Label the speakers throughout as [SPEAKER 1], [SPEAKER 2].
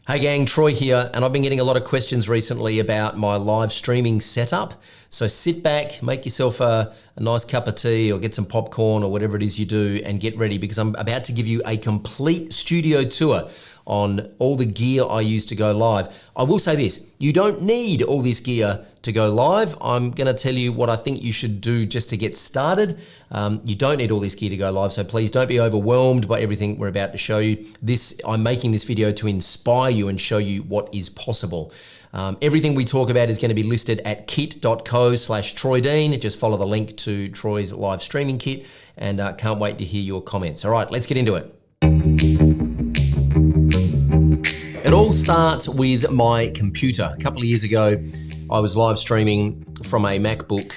[SPEAKER 1] Hey gang, Troy here, and I've been getting a lot of questions recently about my live streaming setup. So sit back, make yourself a nice cup of tea or get some popcorn or whatever it is you do and get ready because I'm about to give you a complete studio tour on all the gear I use to go live. I will say this, you don't need all this gear to go live. I'm gonna tell you what I think you should do just to get started. You don't need all this gear to go live, so please don't be overwhelmed by everything we're about to show you. I'm making this video to inspire you and show you what is possible. Everything we talk about is going to be listed at kit.co/TroyDean. Just follow the link to Troy's live streaming kit and can't wait to hear your comments. All right, let's get into it. It all starts with my computer. A couple of years ago, I was live streaming from a MacBook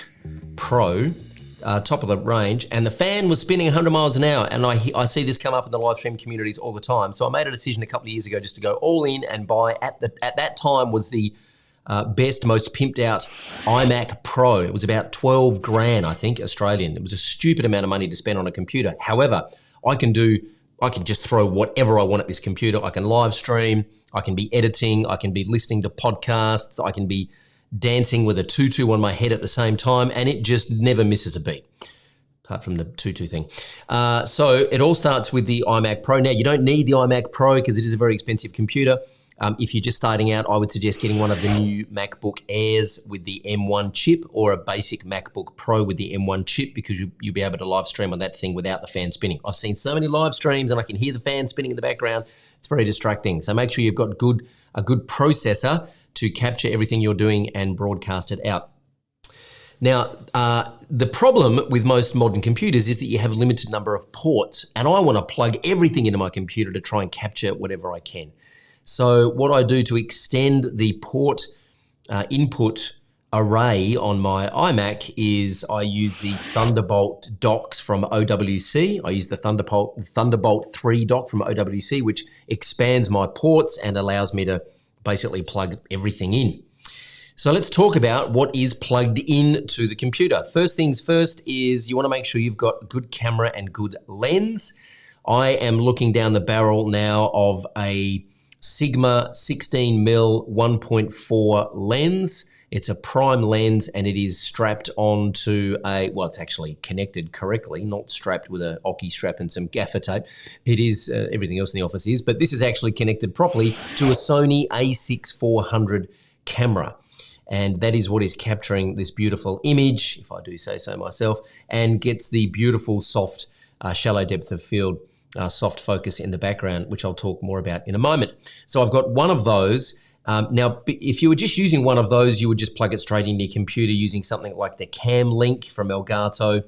[SPEAKER 1] Pro, top of the range, and the fan was spinning 100 miles an hour, and I see this come up in the live stream communities all the time. So I made a decision a couple of years ago just to go all in and buy, at that time was the best, most pimped out iMac Pro. It was about 12 grand, I think, Australian. It was a stupid amount of money to spend on a computer. However, I can just throw whatever I want at this computer. I can live stream, I can be editing, I can be listening to podcasts, I can be dancing with a tutu on my head at the same time, and it just never misses a beat, apart from the tutu thing. So it all starts with the iMac Pro. Now, you don't need the iMac Pro because it is a very expensive computer. If you're just starting out, I would suggest getting one of the new MacBook Airs with the M1 chip or a basic MacBook Pro with the M1 chip because you'll be able to live stream on that thing without the fan spinning. I've seen so many live streams and I can hear the fan spinning in the background. It's very distracting. So make sure you've got a good processor to capture everything you're doing and broadcast it out. Now, the problem with most modern computers is that you have a limited number of ports, and I want to plug everything into my computer to try and capture whatever I can. So what I do to extend the port input array on my iMac is I use the Thunderbolt docks from OWC. I use the Thunderbolt 3 dock from OWC, which expands my ports and allows me to basically plug everything in. So let's talk about what is plugged into the computer. First things first is you want to make sure you've got good camera and good lens. I am looking down the barrel now of a Sigma 16mm 1.4 lens. It's a prime lens and it is strapped onto it's actually connected correctly, not strapped with an Oki strap and some gaffer tape. It is, everything else in the office is, but this is actually connected properly to a Sony a6400 camera. And that is what is capturing this beautiful image, if I do say so myself, and gets the beautiful soft, shallow depth of field soft focus in the background, which I'll talk more about in a moment. So I've got one of those. Now, if you were just using one of those, you would just plug it straight into your computer using something like the Cam Link from Elgato,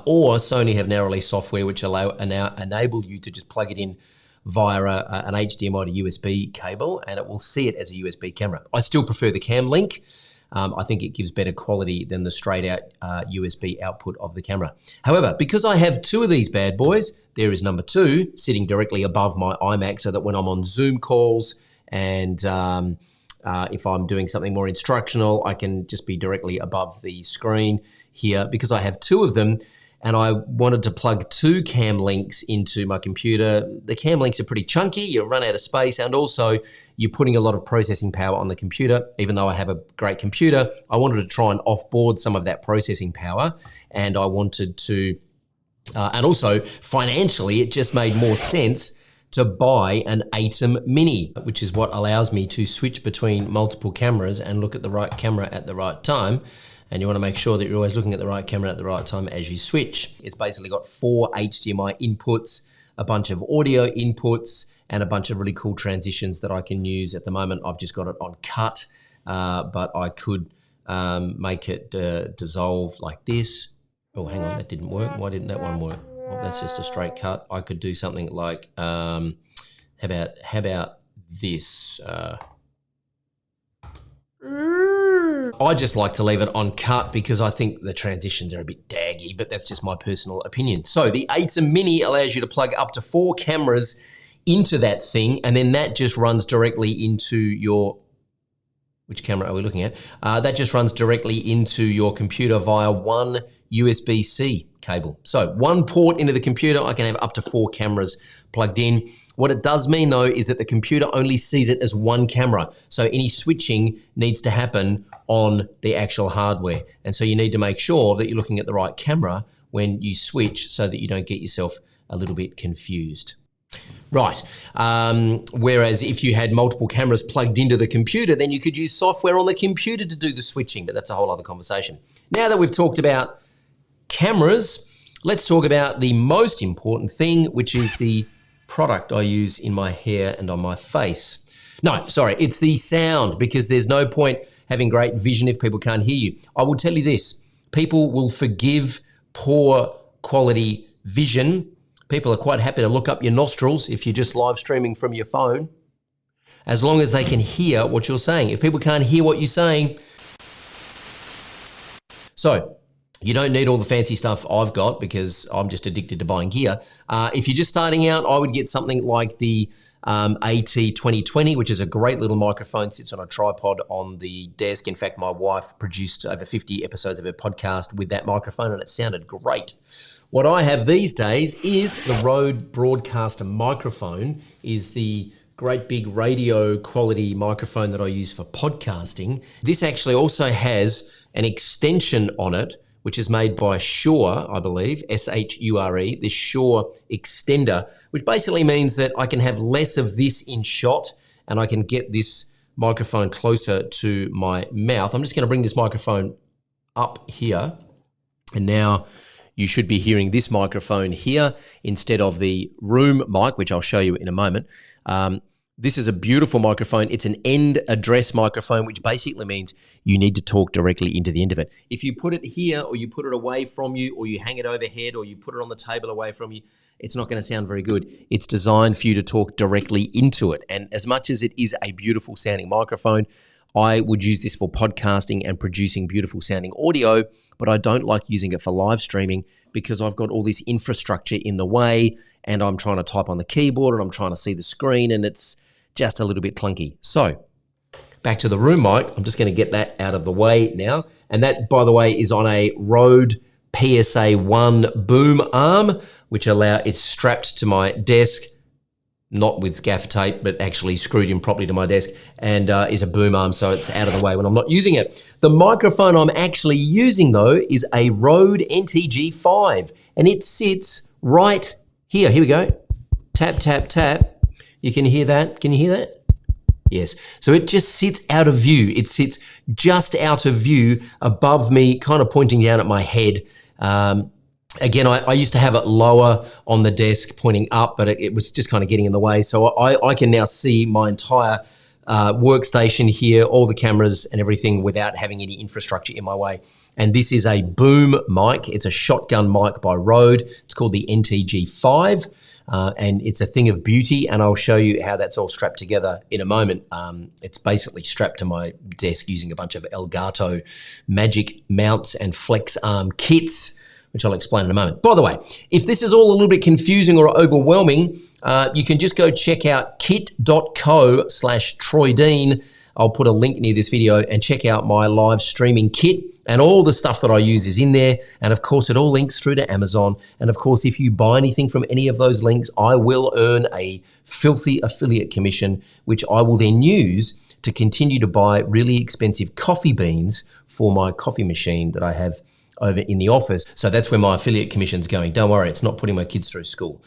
[SPEAKER 1] or Sony have now released software which enable you to just plug it in via an HDMI to USB cable, and it will see it as a USB camera. I still prefer the Cam Link. I think it gives better quality than the straight out USB output of the camera. However, because I have two of these bad boys, there is number two sitting directly above my iMac so that when I'm on Zoom calls and if I'm doing something more instructional, I can just be directly above the screen here because I have two of them. And I wanted to plug two cam links into my computer. The cam links are pretty chunky, you run out of space, and also you're putting a lot of processing power on the computer. Even though I have a great computer, I wanted to try and offboard some of that processing power, and I wanted to, and also financially, it just made more sense to buy an ATEM Mini, which is what allows me to switch between multiple cameras and look at the right camera at the right time. And you want to make sure that you're always looking at the right camera at the right time as you switch. It's basically got 4 HDMI inputs, a bunch of audio inputs, and a bunch of really cool transitions that I can use. At the moment, I've just got it on cut, but I could make it dissolve like this. Oh, hang on, that didn't work. Why didn't that one work? Well, that's just a straight cut. I could do something like, how about this? I just like to leave it on cut because I think the transitions are a bit daggy, but that's just my personal opinion. So the ATEM Mini allows you to plug up to 4 cameras into that thing, and then that just runs directly into your, which camera are we looking at? That just runs directly into your computer via one USB-C cable. So one port into the computer, I can have up to 4 cameras plugged in. What it does mean though is that the computer only sees it as one camera. So any switching needs to happen on the actual hardware. And so you need to make sure that you're looking at the right camera when you switch so that you don't get yourself a little bit confused. Right, whereas if you had multiple cameras plugged into the computer, then you could use software on the computer to do the switching, but that's a whole other conversation. Now that we've talked about cameras, let's talk about the most important thing, which is the product I use in my hair and on my face. No, sorry, it's the sound, because there's no point having great vision if people can't hear you. I will tell you this, people will forgive poor quality vision. People are quite happy to look up your nostrils if you're just live streaming from your phone, as long as they can hear what you're saying. If people can't hear what you're saying, so you don't need all the fancy stuff I've got because I'm just addicted to buying gear. If you're just starting out, I would get something like the AT2020, which is a great little microphone, sits on a tripod on the desk. In fact, my wife produced over 50 episodes of her podcast with that microphone and it sounded great. What I have these days is the Rode Broadcaster microphone, is the great big radio quality microphone that I use for podcasting. This actually also has an extension on it, which is made by Shure, I believe, S-H-U-R-E, this Shure extender, which basically means that I can have less of this in shot and I can get this microphone closer to my mouth. I'm just going to bring this microphone up here, and now you should be hearing this microphone here instead of the room mic, which I'll show you in a moment. This is a beautiful microphone. It's an end address microphone, which basically means you need to talk directly into the end of it. If you put it here, or you put it away from you, or you hang it overhead, or you put it on the table away from you, it's not going to sound very good. It's designed for you to talk directly into it. And as much as it is a beautiful sounding microphone, I would use this for podcasting and producing beautiful sounding audio, but I don't like using it for live streaming because I've got all this infrastructure in the way and I'm trying to type on the keyboard and I'm trying to see the screen and it's just a little bit clunky. So back to the room mic, I'm just going to get that out of the way now. And that, by the way, is on a Rode PSA 1 boom arm, which it's strapped to my desk, not with gaff tape, but actually screwed in properly to my desk, and is a boom arm, so it's out of the way when I'm not using it. The microphone I'm actually using, though, is a Rode NTG5, and it sits right here. Here we go. Tap, tap, tap. You can hear that. Can you hear that? Yes. So it just sits out of view. It sits just out of view above me, kind of pointing down at my head. Again, I used to have it lower on the desk pointing up, but it was just kind of getting in the way. So I can now see my entire workstation here, all the cameras and everything without having any infrastructure in my way. And this is a boom mic. It's a shotgun mic by Rode. It's called the NTG5. And it's a thing of beauty, and I'll show you how that's all strapped together in a moment. It's basically strapped to my desk using a bunch of Elgato magic mounts and flex arm kits, which I'll explain in a moment. By the way, if this is all a little bit confusing or overwhelming, you can just go check out kit.co/TroyDean. I'll put a link near this video and check out my live streaming kit, and all the stuff that I use is in there. And of course, it all links through to Amazon. And of course, if you buy anything from any of those links, I will earn a filthy affiliate commission, which I will then use to continue to buy really expensive coffee beans for my coffee machine that I have over in the office. So that's where my affiliate commission's going. Don't worry, it's not putting my kids through school.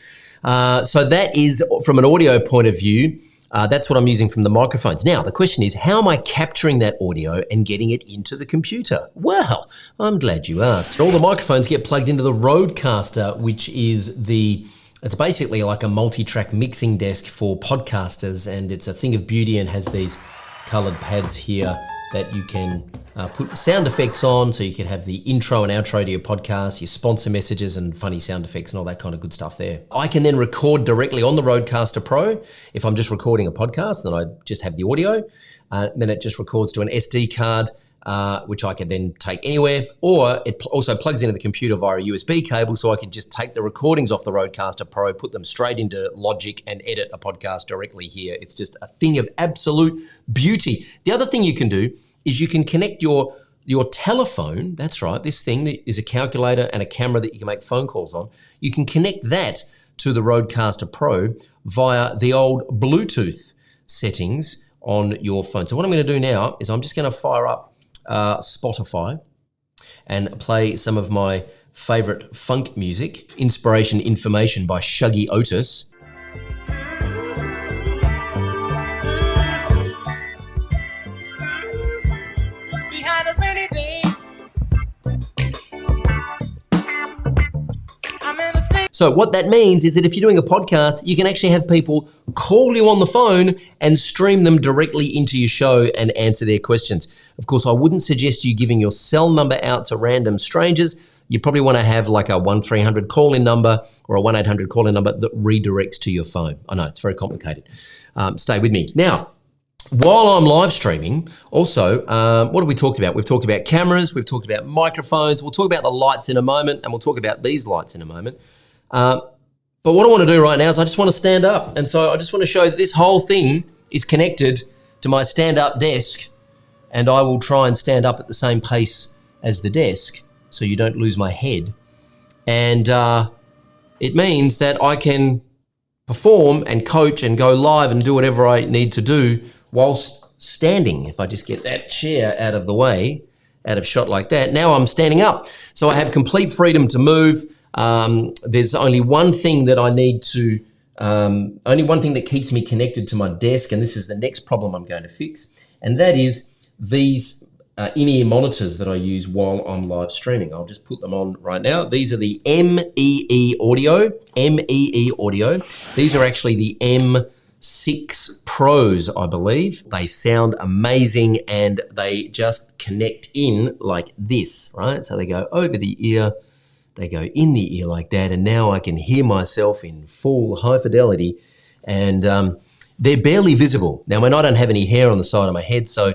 [SPEAKER 1] So that is, from an audio point of view, that's what I'm using from the microphones. Now, the question is, how am I capturing that audio and getting it into the computer? Well, I'm glad you asked. All the microphones get plugged into the Rodecaster, which is it's basically like a multi-track mixing desk for podcasters, and it's a thing of beauty and has these colored pads here that you can put sound effects on, so you can have the intro and outro to your podcast, your sponsor messages and funny sound effects and all that kind of good stuff there. I can then record directly on the Rodecaster Pro. If I'm just recording a podcast, then I just have the audio. Then it just records to an SD card, which I can then take anywhere, or it also plugs into the computer via a USB cable, so I can just take the recordings off the Rodecaster Pro, put them straight into Logic and edit a podcast directly here. It's just a thing of absolute beauty. The other thing you can do is you can connect your telephone, that's right, this thing that is a calculator and a camera that you can make phone calls on. You can connect that to the Rodecaster Pro via the old Bluetooth settings on your phone. So what I'm going to do now is I'm just going to fire up Spotify and play some of my favorite funk music, Inspiration Information by Shuggy Otis. So what that means is that if you're doing a podcast, you can actually have people call you on the phone and stream them directly into your show and answer their questions. Of course, I wouldn't suggest you giving your cell number out to random strangers. You probably want to have like a 1-300 call-in number or a 1-800 call-in number that redirects to your phone. I know, it's very complicated. Stay with me. Now, while I'm live streaming, also, what have we talked about? We've talked about cameras, we've talked about microphones, we'll talk about the lights in a moment, and we'll talk about these lights in a moment. But what I want to do right now is I just want to stand up. And so I just want to show that this whole thing is connected to my stand-up desk, and I will try and stand up at the same pace as the desk so you don't lose my head. And it means that I can perform and coach and go live and do whatever I need to do whilst standing. If I just get that chair out of the way, out of shot like that, now I'm standing up. So I have complete freedom to move. There's only one thing that I need to, only one thing that keeps me connected to my desk, and this is the next problem I'm going to fix, and that is these in-ear monitors that I use while I'm live streaming. I'll just put them on right now. These are the MEE Audio. These are actually the M6 Pros, I believe. They sound amazing and they just connect in like this, right? So they go over the ear, they go in the ear like that, and now I can hear myself in full high fidelity, and they're barely visible. Now, I don't have any hair on the side of my head, so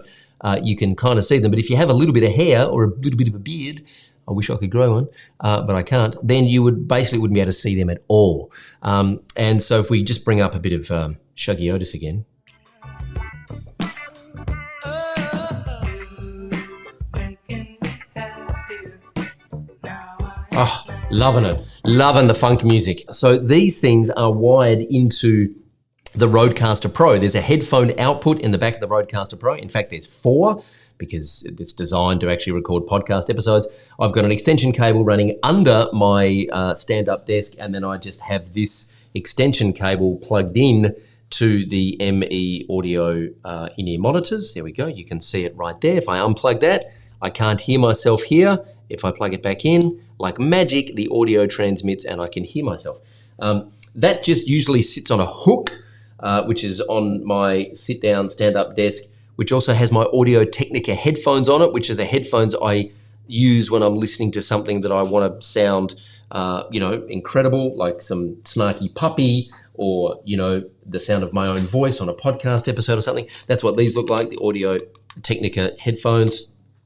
[SPEAKER 1] you can kind of see them, but if you have a little bit of hair or a little bit of a beard, I wish I could grow one, but I can't, then you wouldn't be able to see them at all. And so if we just bring up a bit of Shuggy Otis again. Oh, loving it. Loving the funk music. So these things are wired into the Rodecaster Pro. There's a headphone output in the back of the Rodecaster Pro. In fact, there's 4 because it's designed to actually record podcast episodes. I've got an extension cable running under my stand-up desk, and then I just have this extension cable plugged in to the ME Audio in-ear monitors. There we go. You can see it right there. If I unplug that, I can't hear myself here. If I plug it back in, like magic, the audio transmits and I can hear myself. That just usually sits on a hook, which is on my sit-down, stand-up desk, which also has my Audio Technica headphones on it, which are the headphones I use when I'm listening to something that I want to sound, incredible, like some snarky puppy or, the sound of my own voice on a podcast episode or something. That's what these look like, the Audio Technica headphones.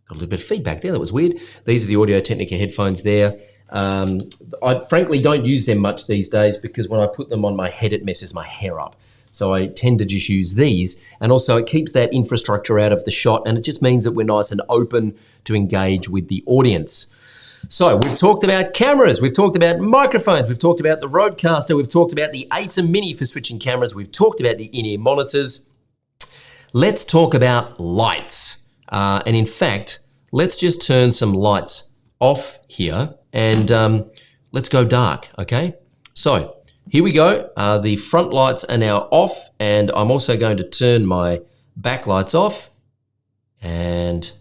[SPEAKER 1] Got a little bit of feedback there, that was weird. These are the Audio Technica headphones there. I frankly don't use them much these days because when I put them on my head, it messes my hair up. So I tend to just use these. And also it keeps that infrastructure out of the shot, and it just means that we're nice and open to engage with the audience. So we've talked about cameras, we've talked about microphones, we've talked about the Rodecaster, we've talked about the ATEM Mini for switching cameras, we've talked about the in-ear monitors. Let's talk about lights. And in fact, let's just turn some lights off here and let's go dark, okay? So here we go. The front lights are now off, and I'm also going to turn my back lights off, and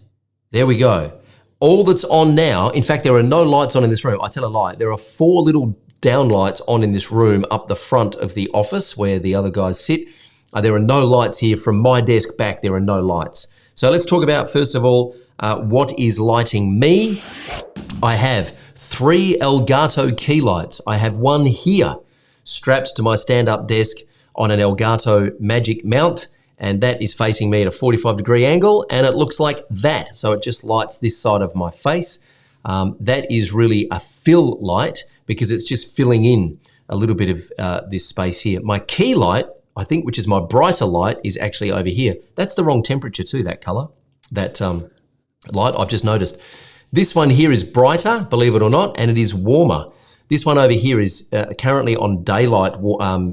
[SPEAKER 1] there we go. All that's on now, in fact, there are no lights on in this room. I tell a lie. There are 4 little down lights on in this room up the front of the office where the other guys sit. There are no lights here. From my desk back, there are no lights. So let's talk about, first of all, what is lighting me. I have 3 Elgato key lights. I have one here strapped to my stand-up desk on an Elgato Magic mount, and that is facing me at a 45-degree angle, and it looks like that. So it just lights this side of my face. That is really a fill light because it's just filling in a little bit of this space here. My key light, I think, which is my brighter light, is actually over here. That's the wrong temperature too, that color, that light, I've just noticed. This one here is brighter, believe it or not, and it is warmer This one over here is currently on daylight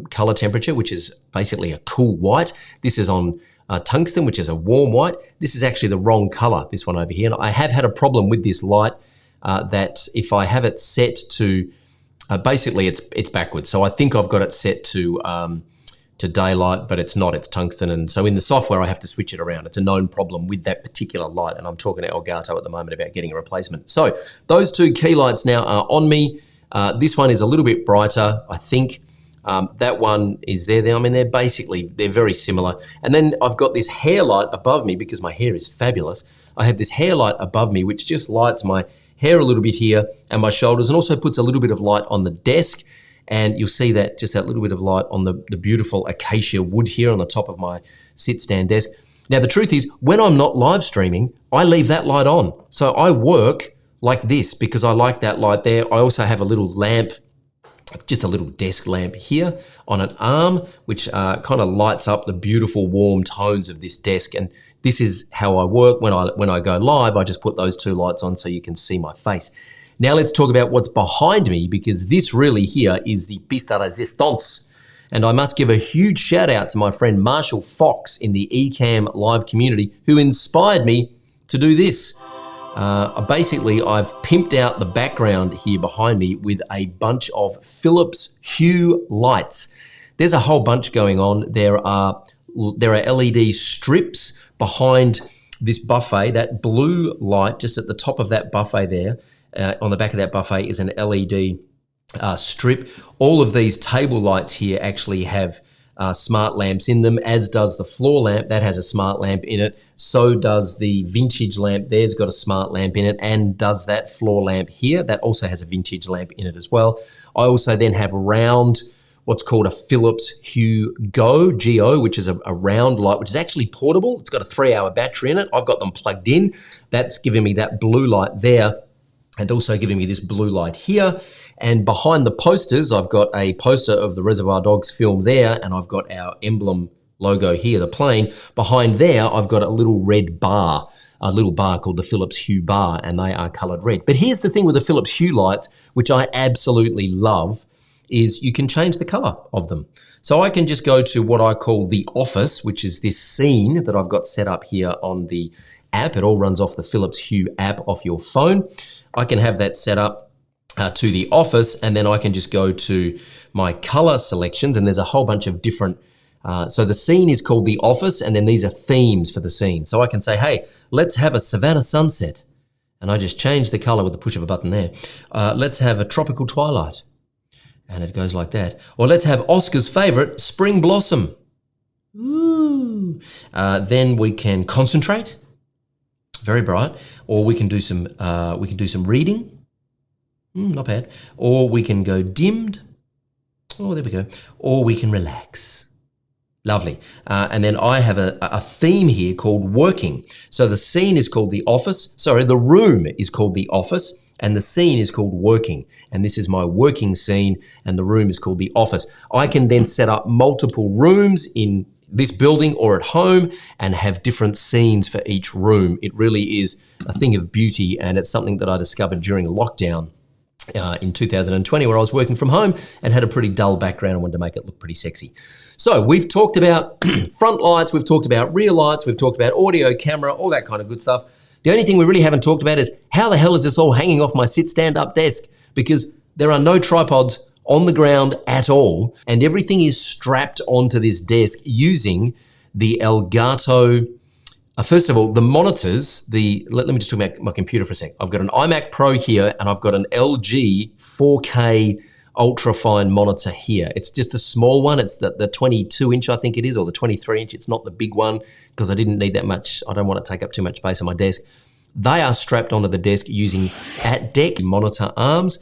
[SPEAKER 1] color temperature, which is basically a cool white. This is on tungsten, which is a warm white. This is actually the wrong color, this one over here. And I have had a problem with this light that if I have it set to, basically it's backwards. So I think I've got it set to daylight, but it's not, it's tungsten. And so in the software, I have to switch it around. It's a known problem with that particular light. And I'm talking to Elgato at the moment about getting a replacement. So those two key lights now are on me. This one is a little bit brighter, I think. That one is there. I mean, they're very similar. And then I've got this hair light above me because my hair is fabulous. I have this hair light above me, which just lights my hair a little bit here and my shoulders, and also puts a little bit of light on the desk. And you'll see that, just that little bit of light on the beautiful acacia wood here on the top of my sit-stand desk. Now, the truth is, when I'm not live streaming, I leave that light on. So I work like this because I like that light there. I also have a little lamp, just a little desk lamp here on an arm, which kind of lights up the beautiful warm tones of this desk. And this is how I work. When I go live, I just put those two lights on so you can see my face. Now let's talk about what's behind me, because this really here is the pièce de résistance. And I must give a huge shout out to my friend Marshall Fox in the Ecamm live community, who inspired me to do this. Basically, I've pimped out the background here behind me with a bunch of Philips Hue lights. There's a whole bunch going on. There are LED strips behind this buffet. That blue light just at the top of that buffet there, on the back of that buffet, is an LED strip. All of these table lights here actually have smart lamps in them, as does the floor lamp. That has a smart lamp in it. So does the vintage lamp. There's got a smart lamp in it, and does that floor lamp here. That also has a vintage lamp in it as well. I also then have round, what's called a Philips Hue Go, which is a round light, which is actually portable. It's got a 3-hour battery in it. I've got them plugged in. That's giving me that blue light there, and also giving me this blue light here. And behind the posters, I've got a poster of the Reservoir Dogs film there, and I've got our emblem logo here, the plane. Behind there, I've got a little red bar, a little bar called the Philips Hue bar, and they are colored red. But here's the thing with the Philips Hue lights, which I absolutely love, is you can change the color of them. So I can just go to what I call the office, which is this scene that I've got set up here on the app. It all runs off the Philips Hue app off your phone. I can have that set up to the office, and then I can just go to my color selections, and there's a whole bunch of different, so the scene is called the office, and then these are themes for the scene. So I can say, hey, let's have a Savannah sunset. And I just change the color with the push of a button there. Let's have a tropical twilight. And it goes like that. Or let's have Oscar's favorite, spring blossom. Ooh. Then we can concentrate, very bright. Or we can do some reading. Not bad. Or we can go dimmed. Oh, there we go. Or we can relax. Lovely. And then I have a theme here called working. So the scene is called the office. Sorry, the room is called the office, and the scene is called working. And this is my working scene, and the room is called the office. I can then set up multiple rooms in this building or at home and have different scenes for each room. It really is a thing of beauty, and it's something that I discovered during lockdown. In 2020, where I was working from home and had a pretty dull background and wanted to make it look pretty sexy. So we've talked about front lights, we've talked about rear lights, we've talked about audio, camera, all that kind of good stuff. The only thing we really haven't talked about is how the hell is this all hanging off my sit-stand-up desk? Because there are no tripods on the ground at all, and everything is strapped onto this desk using the Elgato. First of all, the monitors, let me just talk about my computer for a sec. I've got an iMac Pro here, and I've got an LG 4K ultra-fine monitor here. It's just a small one. It's the 22-inch, I think it is, or the 23-inch. It's not the big one, because I didn't need that much. I don't want to take up too much space on my desk. They are strapped onto the desk using at-deck monitor arms.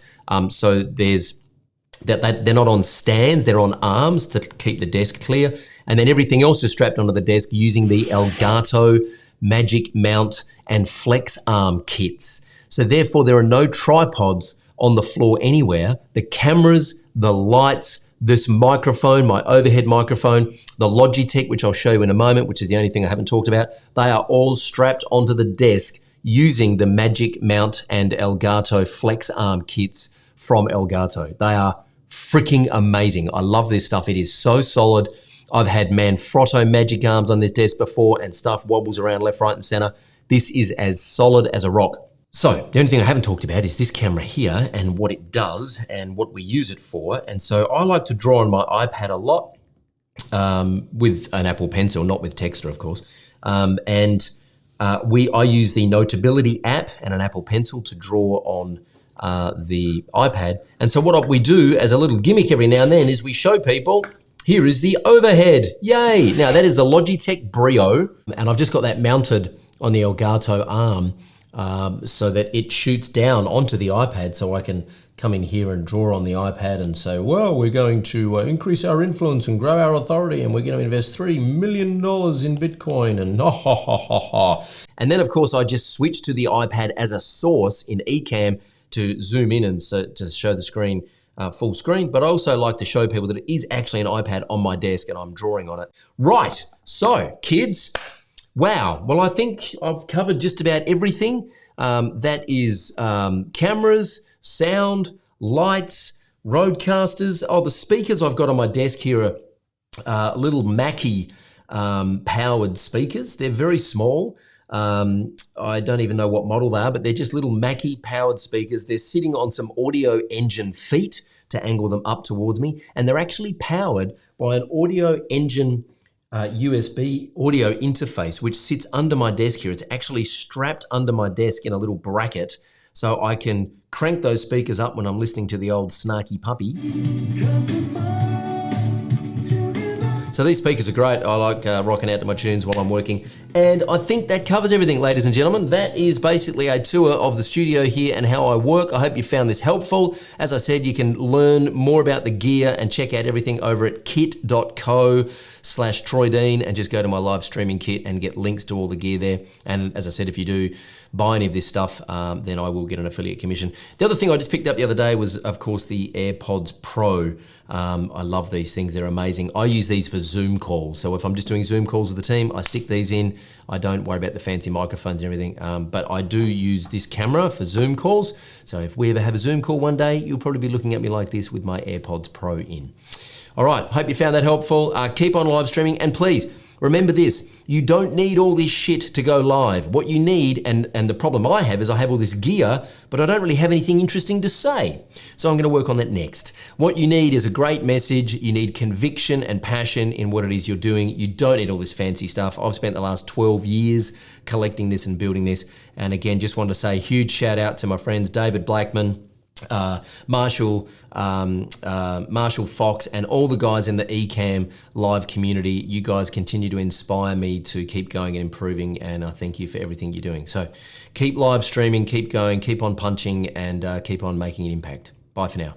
[SPEAKER 1] So they're not on stands, they're on arms to keep the desk clear. And then everything else is strapped onto the desk using the Elgato Magic Mount and Flex Arm kits. So therefore, there are no tripods on the floor anywhere. The cameras, the lights, this microphone, my overhead microphone, the Logitech, which I'll show you in a moment, which is the only thing I haven't talked about, they are all strapped onto the desk using the Magic Mount and Elgato Flex Arm kits from Elgato. They are freaking amazing. I love this stuff. It is so solid. I've had Manfrotto magic arms on this desk before and stuff wobbles around left, right, and center. This is as solid as a rock. So the only thing I haven't talked about is this camera here and what it does and what we use it for. And so I like to draw on my iPad a lot with an Apple Pencil, not with Texter, of course. I use the Notability app and an Apple Pencil to draw on the iPad. And so what we do as a little gimmick every now and then is we show people, here is the overhead, yay. Now that is the Logitech Brio, and I've just got that mounted on the Elgato arm so that it shoots down onto the iPad, so I can come in here and draw on the iPad and say, well, we're going to increase our influence and grow our authority, and we're going to invest $3 million in Bitcoin, and ha ha ha ha ha. And then of course I just switch to the iPad as a source in Ecamm to zoom in and to show the screen full screen, but I also like to show people that it is actually an iPad on my desk and I'm drawing on it. Right, so kids, wow. Well, I think I've covered just about everything. That is cameras, sound, lights, roadcasters. Oh, the speakers I've got on my desk here are little Mackie powered speakers. They're very small. I don't even know what model they are, but they're just little Mackie powered speakers. They're sitting on some audio engine feet to angle them up towards me. And they're actually powered by an audio engine USB audio interface, which sits under my desk here. It's actually strapped under my desk in a little bracket, so I can crank those speakers up when I'm listening to the old snarky puppy. So these speakers are great. I like rocking out to my tunes while I'm working. And I think that covers everything, ladies and gentlemen. That is basically a tour of the studio here and how I work. I hope you found this helpful. As I said, you can learn more about the gear and check out everything over at kit.co/Troy Dean, and just go to my live streaming kit and get links to all the gear there. And as I said, if you do buy any of this stuff, then I will get an affiliate commission. The other thing I just picked up the other day was, of course, the AirPods Pro. I love these things. They're amazing. I use these for Zoom calls. So if I'm just doing Zoom calls with the team, I stick these in. I don't worry about the fancy microphones and everything, but I do use this camera for Zoom calls. So if we ever have a Zoom call one day, you'll probably be looking at me like this with my AirPods Pro in. All right, hope you found that helpful. Keep on live streaming, and please remember this, you don't need all this shit to go live. What you need, and the problem I have is I have all this gear, but I don't really have anything interesting to say. So I'm gonna work on that next. What you need is a great message. You need conviction and passion in what it is you're doing. You don't need all this fancy stuff. I've spent the last 12 years collecting this and building this. And again, just wanted to say a huge shout out to my friends, David Blackman, Marshall Fox, and all the guys in the Ecamm live community. You guys continue to inspire me to keep going and improving, and I thank you for everything you're doing. So keep live streaming, keep going, keep on punching, and keep on making an impact. Bye for now.